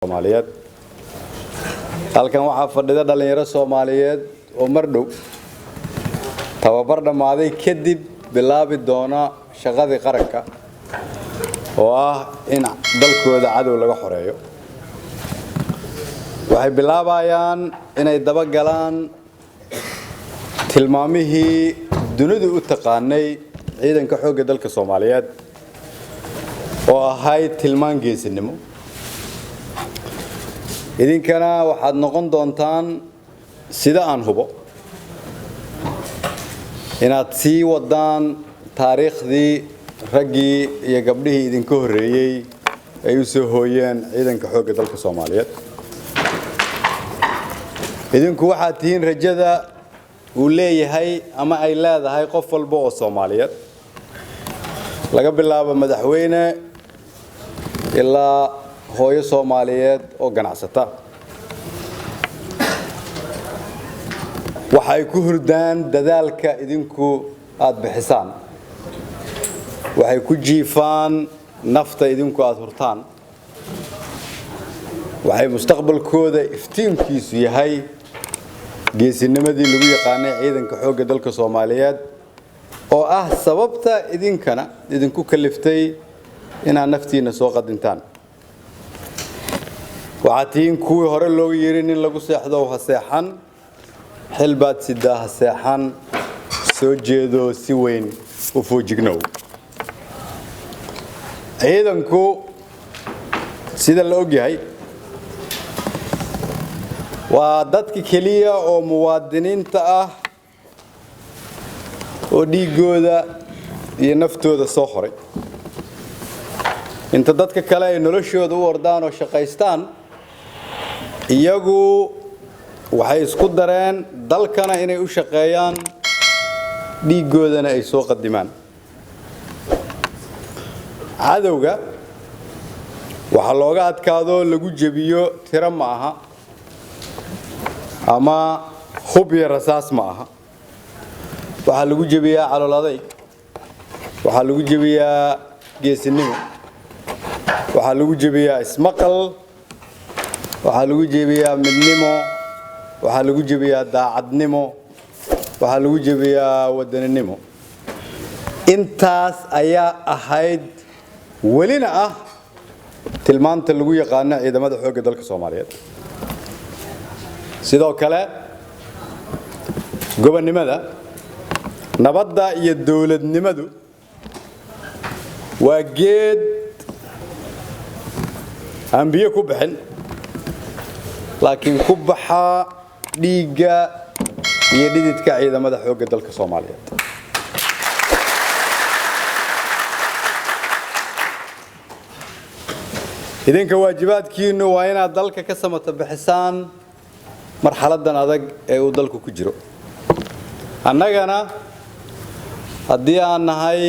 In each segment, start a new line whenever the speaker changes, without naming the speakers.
Soomaaliyeed halkan waxaa fadhida dhalinyaro Soomaaliyeed oo mardhow tababar dhamaaday kadib bilaabi doona shaqadii qaranka oo ah in dalkooda cadow laga xoreeyo waxay bilaabayaan inay daba galaan tilmaamihii dunidu u taqaanay ciidanka xoogga dalka Soomaaliyeed oo ahayd tilmaan geesinimo idinkana waxaad noqon doontaan sida aan hubo inaad sii wadaan taariikhdii raggii iyo gabdhihii idinka horeeyay ay u soo hooyeen ciidanka xoogga dalka Soomaaliyeed idinku waxaad tihiin rajada uu leeyahay ama ay leedahay qof walba oo Soomaaliyeed laga bilaabo madaxweyne ilaa hooyo Soomaaliyeed oo ganacsata waxay ku hurdaan dadaalka idinku aad bixisaan waxay ku jiifaan nafta idinku aad hurtaan waxay mustaqbalkooda iftiinkiisu yahay geesinimadii lagu yaqaanay ciidanka xoogga dalka Soomaaliyeed oo ah sababta idinkana idinku kaliftay inaad naftiina soo qadintaan waxaatiin kuwii hore loogu yeerin in lagu seexdo ha seexan xilbaad sidaa ha seexan soo jeedo si weyn u foojignow ciidanku sida la og yahay waa dadka kaliya oo muwaadiniinta ah oo dhiigooda iyo naftooda soo xoray inta dadka kale ay noloshooda u ordaan oo shaqaystaan iyagu waxay isku dareen dalkana inay u shaqeeyaan dhiigoodana ay soo qadimaan cadowga waxa looga adkaado lagu jabiyo tiro ma aha ama hub iyo rasaas ma aha waxa lagu jabiyaa calool adayg waxa lagu jabiyaa geesinimo waxa lagu jabiyaa ismaqal waxa lagu jabiyaa midnimo waxa lagu jabiyaa daacadnimo waxa lagu jabiyaa wadaninimo intaas ayaa ahayd walina ah tilmaanta lagu yaqaan ciidamada xoogga dalka Soomaaliyeed sidoo kale gobonnimada nabadda iyo dawladnimadu waa geed aan biyo ku bixin laakiin ku baxa dhiigga iyo dhididka ciidamada xoogga dalka Soomaaliyeed idinka waajibaadkiinu waa inaad dalka ka samata bixisaan marxaladan adag ee uu dalku ku jiro annagana haddii aan nahay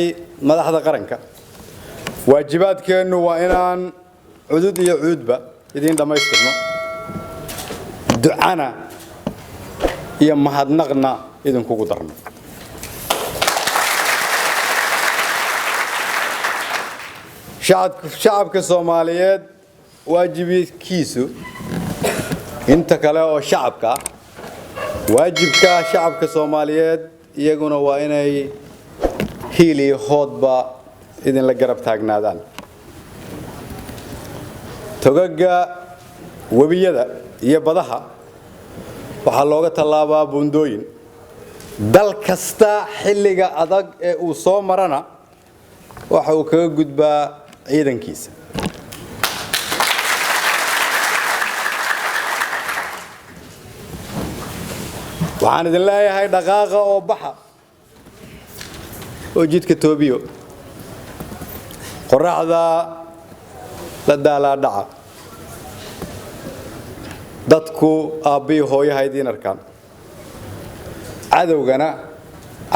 madaxda qaranka waajibaadkeenu waa inaan cudud iyo cuudba idin dhamaystirno ducana iyo mahadnaqna idinkugu darno shacabka Soomaaliyeed waajibkiisu inta kale oo shacabka waajibka shacabka Soomaaliyeed iyaguna waa inay hiili hoodba idin la garab taagnaadaan togaga wabiyada iyo badaha waxa looga talaabaa buundooyin dal kasta xilliga adag ee uu soo marana waxa uu kaga gudbaa ciidankiisa waxaan idin leeyahay dhaqaaqa oo baxa oo jidka toobiyo qoraxda la daala dhaca dadku aabi hooyaha idin arkaan cadawgana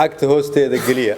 agta hoosteeda galiya